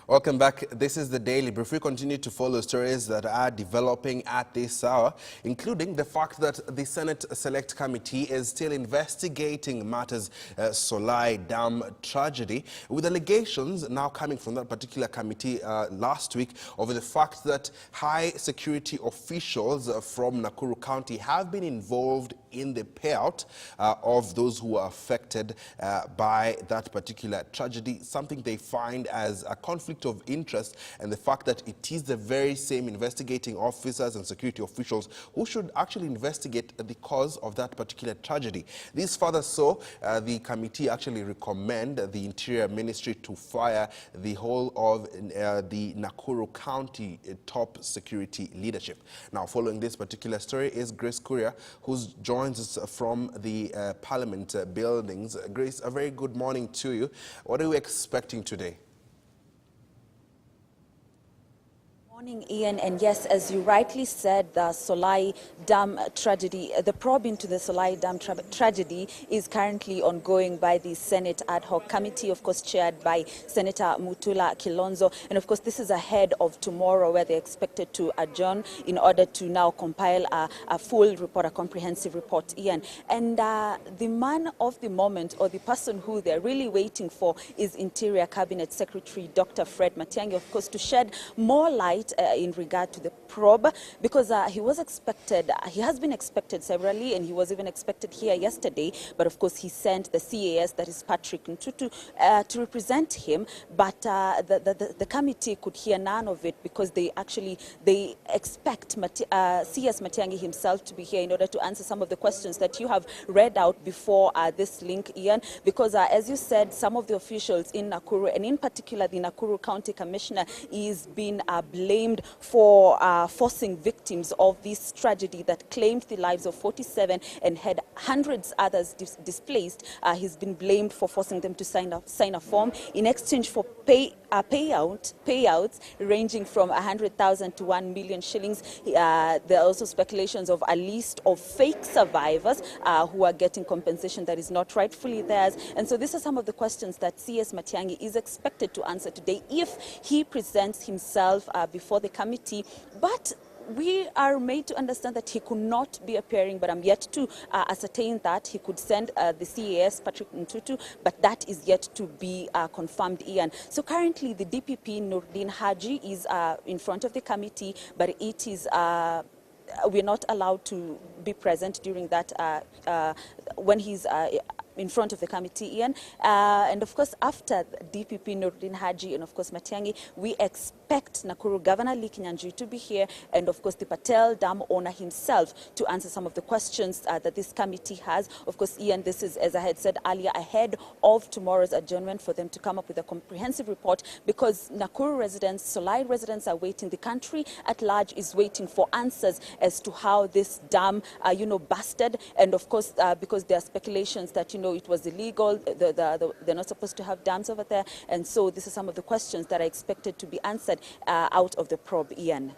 Welcome back. This is the Daily Brief. We continue to follow stories that are developing at this hour, including the fact that the Senate Select Committee is still investigating matters Solai Dam tragedy, with allegations now coming from that particular committee last week over the fact that high security officials from Nakuru County have been involved in the payout of those who were affected by that particular tragedy, something they find as a conflict of interest, and the fact that it is the very same investigating officers and security officials who should actually investigate the cause of that particular tragedy. This further so, the committee actually recommend the Interior Ministry to fire the whole of the Nakuru County top security leadership. Now, following this particular story is Grace Kuria, who joins us from the Parliament buildings. Grace, a very good morning to you. What are we expecting today? Morning, Ian, and yes, as you rightly said, the Solai Dam tragedy, the probe into the Solai Dam tragedy is currently ongoing by the Senate Ad Hoc Committee, of course chaired by Senator Mutula Kilonzo, and of course this is ahead of tomorrow where they're expected to adjourn in order to now compile a full report, a comprehensive report, Ian. And the man of the moment, or the person who they're really waiting for, is Interior Cabinet Secretary Dr. Fred Matiang'i, of course, to shed more light in regard to the probe, because he was expected, he has been expected severally, and he was even expected here yesterday, but of course he sent the CAS, that is Patrick Ntutu, to represent him, but the committee could hear none of it because they expect CS Matiang'i himself to be here in order to answer some of the questions that you have read out before this link, Ian, because as you said, some of the officials in Nakuru, and in particular the Nakuru County Commissioner, is being blamed for forcing victims of this tragedy that claimed the lives of 47 and had hundreds others displaced. He's been blamed for forcing them to sign a form in exchange for payouts ranging from 100,000 to 1 million shillings. There are also speculations of a list of fake survivors who are getting compensation that is not rightfully theirs. And so these are some of the questions that CS Matiang'i is expected to answer today if he presents himself before the committee. But we are made to understand that he could not be appearing, but I'm yet to ascertain that. He could send the CAS, Patrick Ntutu, but that is yet to be confirmed, Ian. So currently the DPP, Nordin Haji, is in front of the committee, but it is we're not allowed to be present during that when he's in front of the committee, Ian. And of course, after DPP Nordin Haji and of course Matiang'i, we expect Nakuru Governor Lee Kinyanjui to be here, and of course the Patel Dam owner himself to answer some of the questions that this committee has. Of course, Ian, this is, as I had said earlier, ahead of tomorrow's adjournment for them to come up with a comprehensive report, because Nakuru residents, Solai residents are waiting. The country at large is waiting for answers as to how this dam, busted, and of course, because there are speculations that, it was illegal, they're not supposed to have dams over there, and so these are some of the questions that are expected to be answered out of the probe, Ian.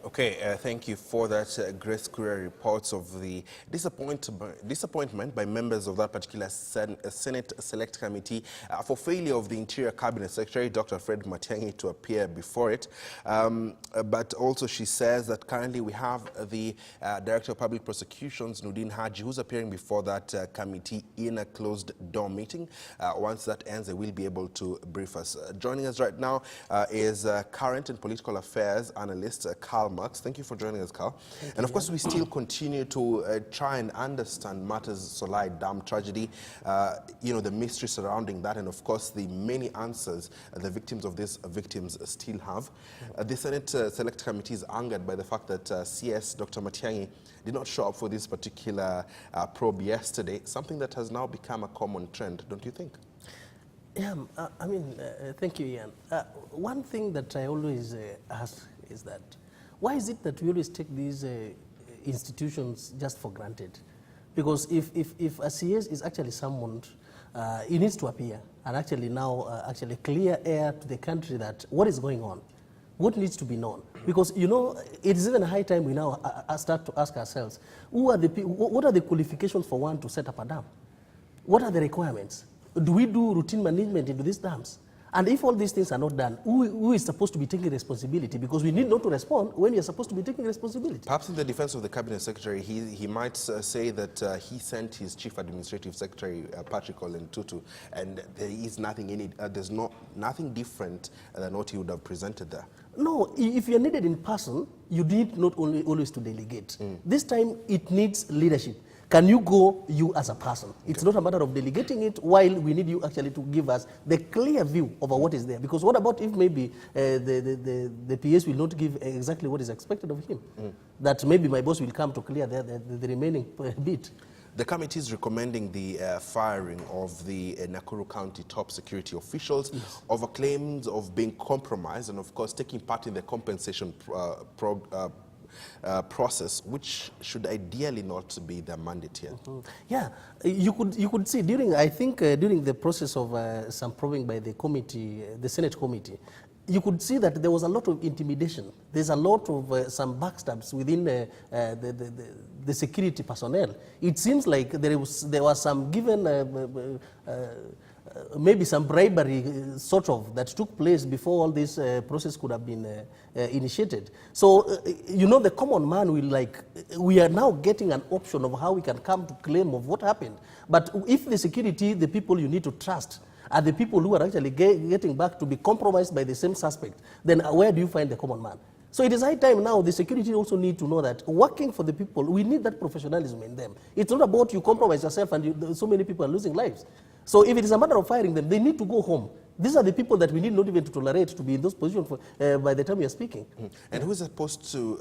Okay, thank you for that. Grace Kuria reports of the disappointment by members of that particular Senate Select Committee for failure of the Interior Cabinet Secretary, Dr. Fred Matiang'i, to appear before it. But also she says that currently we have the Director of Public Prosecutions, Nordin Haji, who's appearing before that committee in a closed door meeting. Once that ends, they will be able to brief us. Joining us right now is current and political affairs analyst Carl Marks. Thank you for joining us, Carl. And of course, we still continue to try and understand matters Solai Dam tragedy, the mystery surrounding that, and of course, the many answers the victims of these victims still have. The Senate Select Committee is angered by the fact that CS Dr. Matiang'i did not show up for this particular probe yesterday, something that has now become a common trend, don't you think? Yeah, thank you, Ian. One thing that I always ask is that, why is it that we always take these institutions just for granted? Because if a CS is actually summoned, he needs to appear and actually now actually clear air to the country that what is going on, what needs to be known. Because, it is even a high time we now start to ask ourselves, what are the qualifications for one to set up a dam? What are the requirements? Do we do routine management into these dams? And if all these things are not done, who is supposed to be taking responsibility? Because we need not to respond when you're supposed to be taking responsibility. Perhaps in the defense of the cabinet secretary, he might say that he sent his chief administrative secretary, Patrick Olentutu, and there is nothing in it. There's nothing different than what he would have presented there. No, if you're needed in person, you need not only always to delegate. This time, it needs leadership. Can you go, you as a person? It's not a matter of delegating it while we need you actually to give us the clear view over what is there. Because what about if maybe the PS will not give exactly what is expected of him? That maybe my boss will come to clear the remaining bit. The committee is recommending the firing of the Nakuru County top security officials over claims of being compromised and, of course, taking part in the compensation process, which should ideally not be their mandate here. Yeah, you could see during the process of some probing by the committee, the Senate committee, you could see that there was a lot of intimidation. There's a lot of some backstabs within the security personnel. It seems like there was some given maybe some bribery sort of that took place before all this process could have been initiated. So, you know, the common man will like, we are now getting an option of how we can come to claim of what happened. But if the security, the people you need to trust, are the people who are actually getting back to be compromised by the same suspect, then where do you find the common man? So it is high time now the security also need to know that working for the people, we need that professionalism in them. It's not about you compromise yourself and so many people are losing lives. So if it is a matter of firing them, they need to go home. These are the people that we need not even to tolerate to be in those positions for, by the time we are speaking. And who is supposed to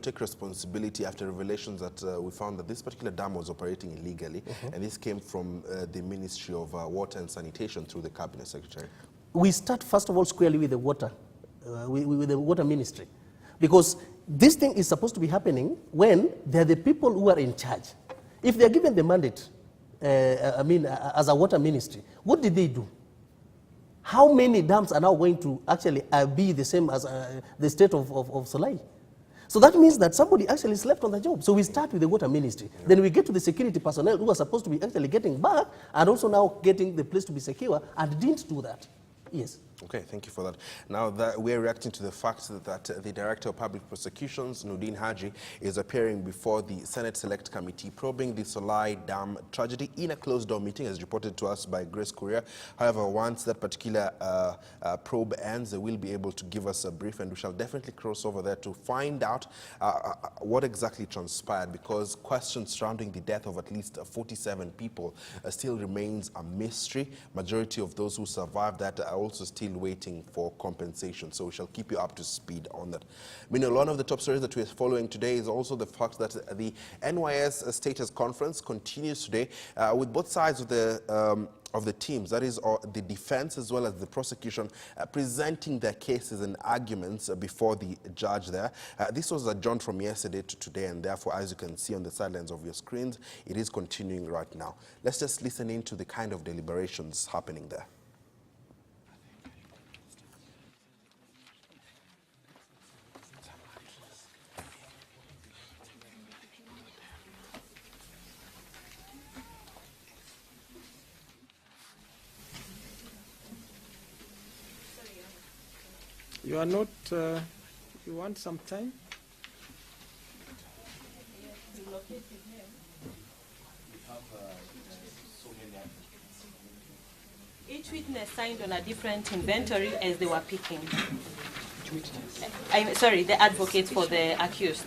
take responsibility after revelations that we found that this particular dam was operating illegally, and this came from the Ministry of Water and Sanitation through the Cabinet Secretary? We start first of all squarely with the water, with the water ministry, because this thing is supposed to be happening when they are the people who are in charge. If they are given the mandate, as a water ministry, what did they do? How many dams are now going to actually be the same as the state of Solai? So that means that somebody actually slept on the job. So we start with the water ministry. Then we get to the security personnel who are supposed to be actually getting back and also now getting the place to be secure and didn't do that. Yes. Okay, thank you for that. Now, we're reacting to the fact that the Director of Public Prosecutions, Nudin Haji, is appearing before the Senate Select Committee probing the Solai Dam tragedy in a closed-door meeting, as reported to us by Grace Courier. However, once that particular probe ends, they will be able to give us a brief, and we shall definitely cross over there to find out what exactly transpired, because questions surrounding the death of at least 47 people still remains a mystery. Majority of those who survived that are also still waiting for compensation. So we shall keep you up to speed on that. Meanwhile, one of the top stories that we're following today is also the fact that the NYS Status Conference continues today with both sides of the teams, that is the defense as well as the prosecution, presenting their cases and arguments before the judge there. This was adjourned from yesterday to today, and therefore, as you can see on the sidelines of your screens, it is continuing right now. Let's just listen in to the kind of deliberations happening there. You are not, you want some time? Each witness signed on a different inventory as they were picking. Sorry, the advocate for the accused.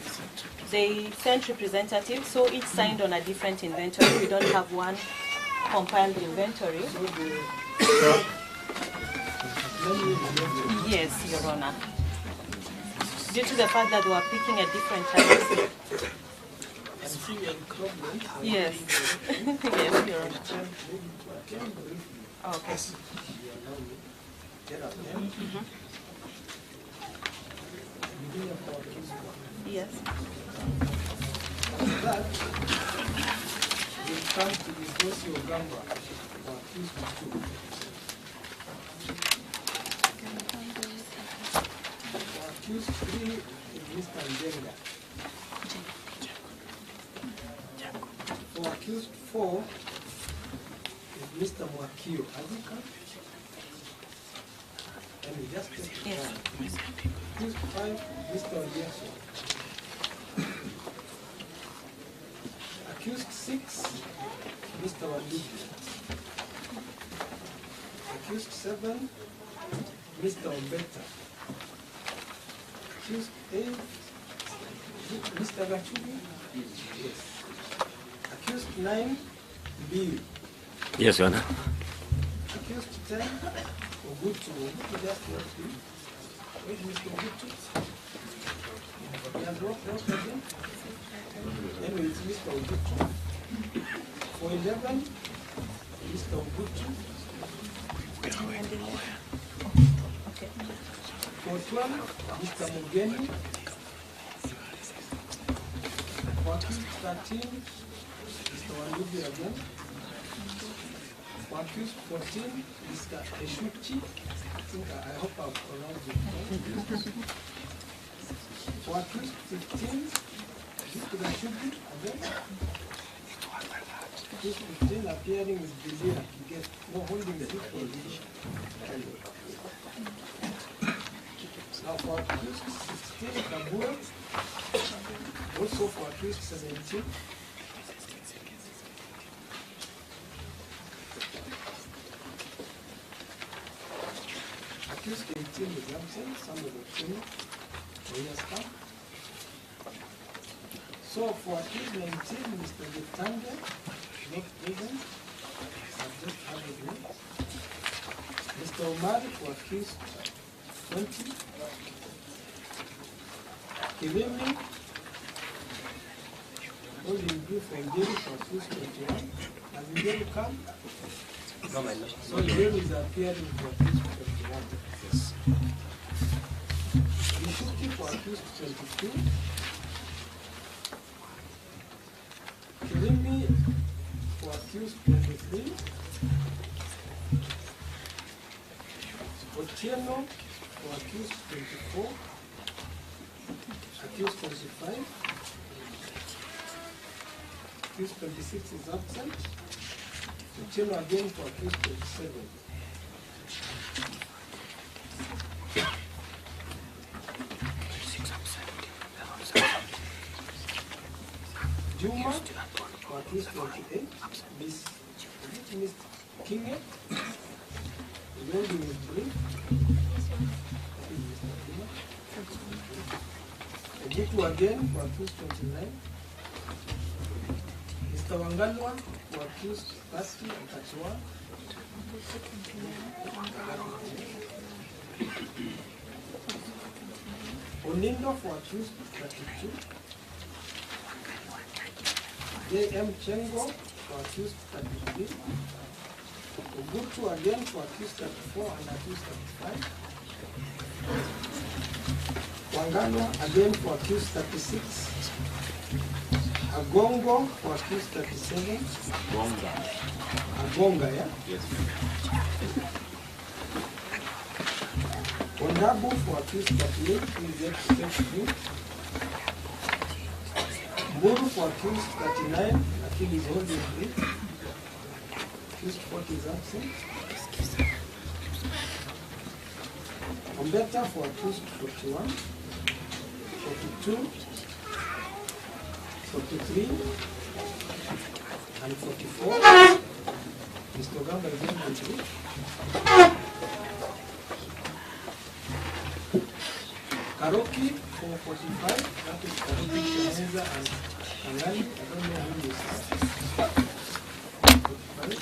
They sent representatives, so each signed on a different inventory. We don't have one compiled inventory. Yes, Your Honor. Due to the fact that they were picking at different times. Yes. Yes, Your Honor. Okay. Yes. Accused 3 is Mr. Njenga. For accused 4 is Mr. Mwakio. And we just take Yes. Accused 5, Mr. Odieso. Accused 6, Mr. Walubi. Accused 7, Mr. Ombeta. Accused 8, Mr. Gachubi. Yes. Accused 9, Bill. Yes, Your Honor. Accused 10, Ogutu. Ogutu just left him. Where is Mr. Ogutu? He has walked out again. Anyway, it's Mr. Ogutu. For 11, Mr. Ogutu. For 12, Mr. Mugeni. For 13, Mr. Walubi again. For accused 14, Mr. Eshuchi. I hope I've pronounced it right. For accused 15, Mr. Gashubi again. Accused 15 appearing with Julia Kiget, holding the hip position. Now for accused 16, Kabua. Also for accused 17. Accused 18 is absent, some of the team will start. So for accused 19, Mr. Gitanga, not present. I've just added him. Mr. Omar for accused 20. Kirimi, holding brief for Njeri for accused 21. Has Njeri come? No, my lord. So Njeri is appearing for accused 21. Yes. Mishuki for accused 22. Kirimi for accused 23. Otieno for accused 24. Accused 25. Accused 26 is absent. Otieno again for accused 27. Juma for accused 28. Miss Kinge. The loading is brief. Ogutu again for accused 29. Mr. Wangalwa for accused 30 and 31. Onindo for accused 32. J.M. Chengo for accused 33. Ogutu again for accused 34 and accused 35. Wangalwa again for accused 36. Agongo for accused 37. Agonga, yeah? Yes. Ondabu for accused 38. Please get to take you. Muru for accused 39. Akil is holding brief. Accused 40 is absent. Ombeta for accused 41. 42. 43 and 44. Mr. Gamba is holding brief. Karoki for 45, that is Karoki, Kianza, and Kangali. I don't know who is that. 45.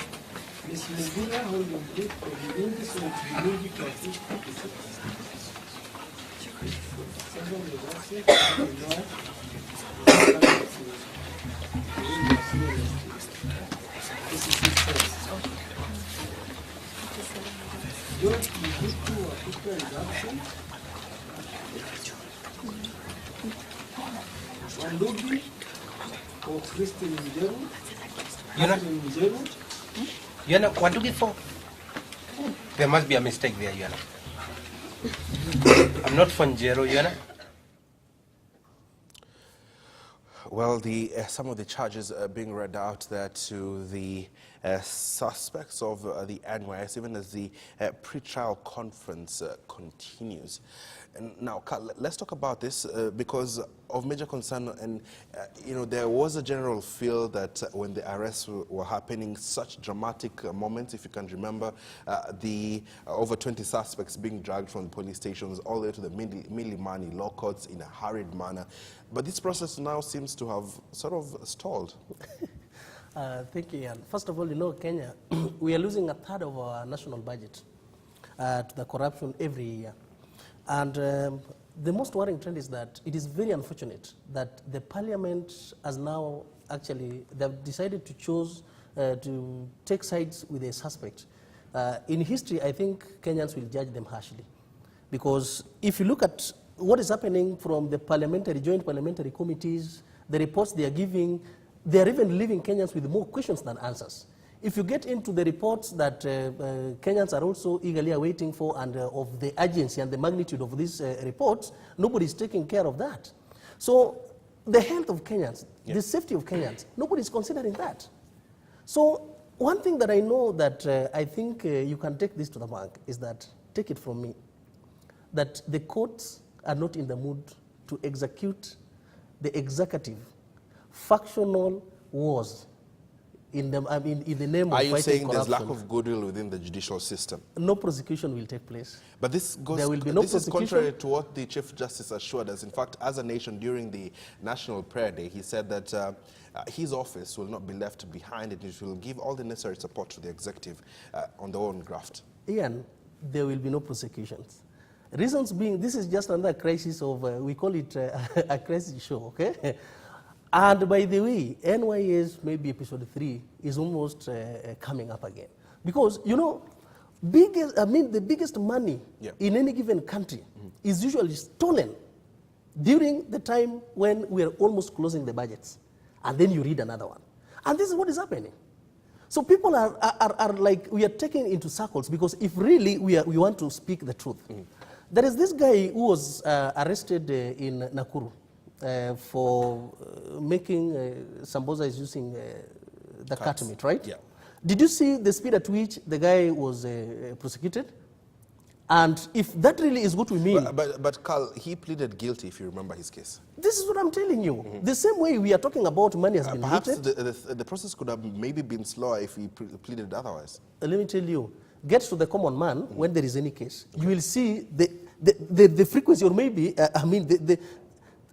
Miss Mugula holding brief for Bilingi, so it's Bilingi to accuse 46. Second is absent. This is his first. George Migutu Wakuka is absent. Wandugi for Christine Njeru. Njeru. You know, what do we for? There must be a mistake there, you know. I'm not from Jero, you know. Well, some of the charges being read out there to the suspects of the NYS, even as the pre-trial conference continues. And now, Carl, let's talk about this because of major concern. And, you know, there was a general feel that when the arrests were happening, such dramatic moments, if you can remember, the over 20 suspects being dragged from the police stations all the way to the Milimani law courts in a hurried manner. But this process now seems to have sort of stalled. Thank you, Ian. First of all, you know, Kenya, we are losing a third of our national budget to the corruption every year. And the most worrying trend is that it is very unfortunate that the parliament has now actually, they've decided to choose to take sides with a suspect. In history, I think Kenyans will judge them harshly. Because if you look at what is happening from the joint parliamentary committees, the reports they are giving, they are even leaving Kenyans with more questions than answers. If you get into the reports that Kenyans are also eagerly awaiting for and of the urgency and the magnitude of these reports, nobody is taking care of that. So the health of Kenyans, the safety of Kenyans, nobody is considering that. So one thing that I know that I think you can take this to the bank is that, take it from me, that the courts are not in the mood to execute the executive factional wars in the name of fighting corruption. Are you saying there's lack of goodwill within the judicial system? No prosecution will take place. But this goes, there will be no this is prosecution. contrary to what the Chief Justice assured us. In fact, as a nation, during the National Prayer Day, he said that his office will not be left behind and it will give all the necessary support to the executive on their own graft. Ian, there will be no prosecutions. Reasons being, this is just another crisis of, we call it a crisis show, okay? And by the way, NYS maybe episode 3 is almost coming up again. Because, you know, the biggest money in any given country is usually stolen during the time when we are almost closing the budgets. And then you read another one. And this is what is happening. So people are like, we are taken into circles because if really we want to speak the truth. There is this guy who was arrested in Nakuru. For making sambosas using the cat meat, right? Yeah. Did you see the speed at which the guy was prosecuted? And if that really is what we mean... But Carl, he pleaded guilty, if you remember his case. This is what I'm telling you. The same way we are talking about money has been perhaps looted. the process could have maybe been slower if he pleaded otherwise. Let me tell you, get to the common man when there is any case. You will see the frequency or maybe,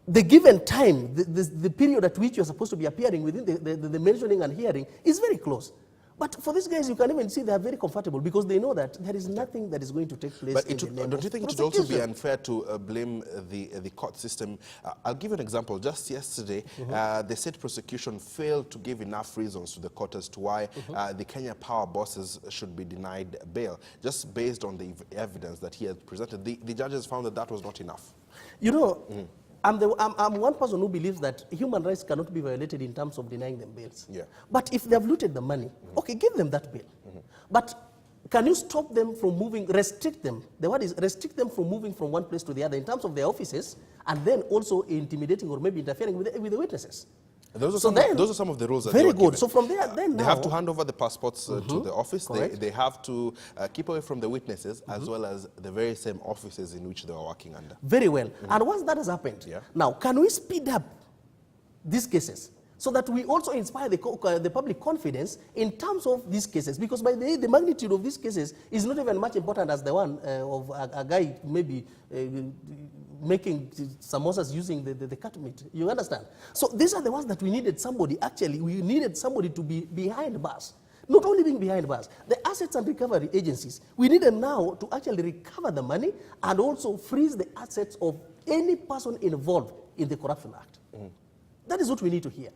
the given time, the period at which you're supposed to be appearing within the mentioning and hearing is very close. But for these guys, you can even see they are very comfortable because they know that there is nothing that is going to take place. But don't you think it would also be unfair to blame the court system? I'll give you an example. Just yesterday, the state prosecution failed to give enough reasons to the court as to why the Kenya power bosses should be denied bail, just based on the evidence that he had presented. The judges found that that was not enough. You know, I'm one person who believes that human rights cannot be violated in terms of denying them bails. Yeah. But if they have looted the money, okay, give them that bail. But can you stop them from moving, restrict them? The word is restrict them from moving from one place to the other in terms of their offices, and then also intimidating or maybe interfering with the witnesses. Those are some of the rules that very they were good. given. So from there, then they have to hand over the passports to the office. Correct. They have to keep away from the witnesses as well as the very same offices in which they were working under. Very well. And once that has happened, now can we speed up these cases so that we also inspire the public confidence in terms of these cases? Because by the magnitude of these cases is not even much important as the one of a guy maybe making samosas using the cat meat. You understand? So these are the ones that we needed somebody, actually, we needed somebody to be behind bars. Not only being behind bars, the assets and recovery agencies, we need them now to actually recover the money and also freeze the assets of any person involved in the Corruption Act. That is what we need to hear.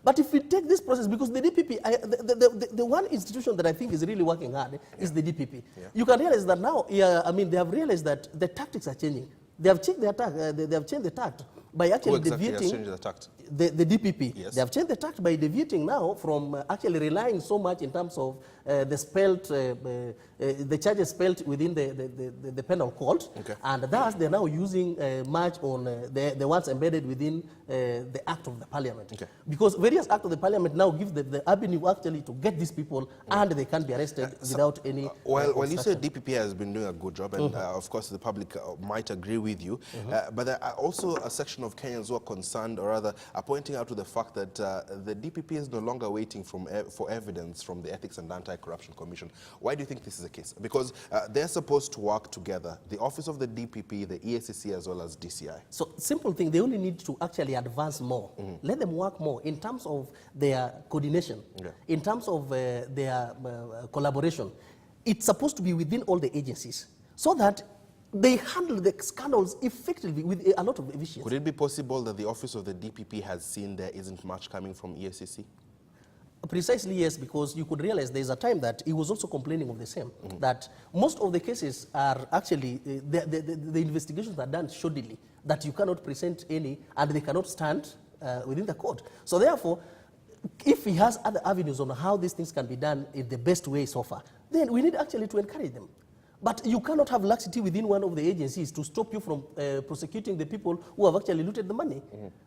But if we take this process, because the DPP, the one institution that I think is really working hard is the DPP. You can realize that now, they have realized that the tactics are changing. They have changed the attack. They have changed the tact by actually Who exactly deviating. has changed the tact? the DPP. Yes. They have changed the tact by deviating now from actually relying so much in terms of the charges spelled within the penal code, Okay. and thus they're now using much on the ones embedded within the Act of the Parliament. Okay. Because various Act of the Parliament now give the avenue actually to get these people, and they can be arrested without any. Well, you say DPP has been doing a good job, and of course the public might agree with you, but there are also a section of Kenyans who are concerned, or rather are pointing out to the fact that the DPP is no longer waiting for evidence from the Ethics and Anti-Corruption Commission. Why do you think this is the case? Because they're supposed to work together, the office of the DPP, the EACC, as well as DCI. So simple thing, they only need to actually advance more. Let them work more in terms of their coordination, in terms of their collaboration. It's supposed to be within all the agencies so that they handle the scandals effectively with a lot of efficiency. Could it be possible that the office of the DPP has seen there isn't much coming from EACC? Precisely, yes, because you could realize there's a time that he was also complaining of the same, that most of the cases are actually, the investigations are done shoddily, that you cannot present any, and they cannot stand within the court. So therefore, if he has other avenues on how these things can be done in the best way so far, then we need actually to encourage them. But you cannot have laxity within one of the agencies to stop you from prosecuting the people who have actually looted the money.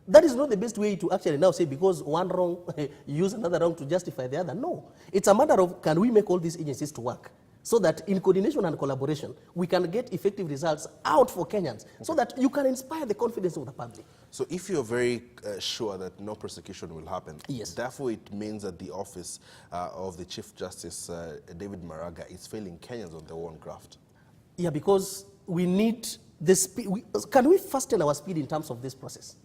That is not the best way to actually now say because one wrong, you use another wrong to justify the other. No. It's a matter of can we make all these agencies to work so that in coordination and collaboration, we can get effective results out for Kenyans so that you can inspire the confidence of the public. So if you're very sure that no prosecution will happen, Yes. therefore it means that the office of the Chief Justice, David Maraga, is failing Kenyans on their own graft. Yeah, because we need the speed. Can we fasten our speed in terms of this process?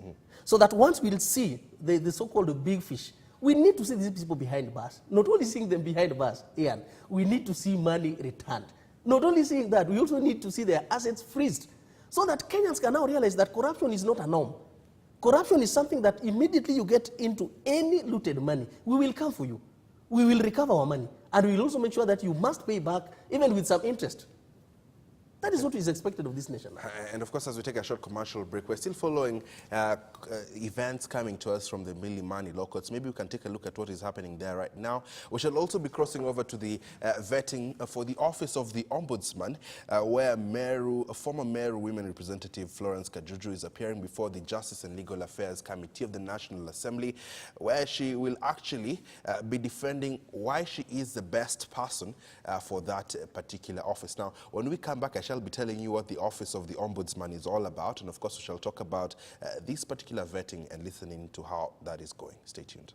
So that once we'll see the so-called big fish, we need to see these people behind bars. Not only seeing them behind bars, Ian, we need to see money returned. Not only seeing that, we also need to see their assets freezed so that Kenyans can now realize that corruption is not a norm. Corruption is something that immediately you get into any looted money, we will come for you. We will recover our money. And we will also make sure that you must pay back, even with some interest. That is what is expected of this nation. And of course, as we take a short commercial break, we're still following events coming to us from the Milimani law courts. Maybe we can take a look at what is happening there right now. We shall also be crossing over to the vetting for the office of the Ombudsman, where former Meru women representative Florence Kajuju is appearing before the Justice and Legal Affairs Committee of the National Assembly, where she will actually be defending why she is the best person for that particular office. Now, when we come back, I shall be telling you what the Office of the Ombudsman is all about, and of course we shall talk about this particular vetting and listening to how that is going. Stay tuned.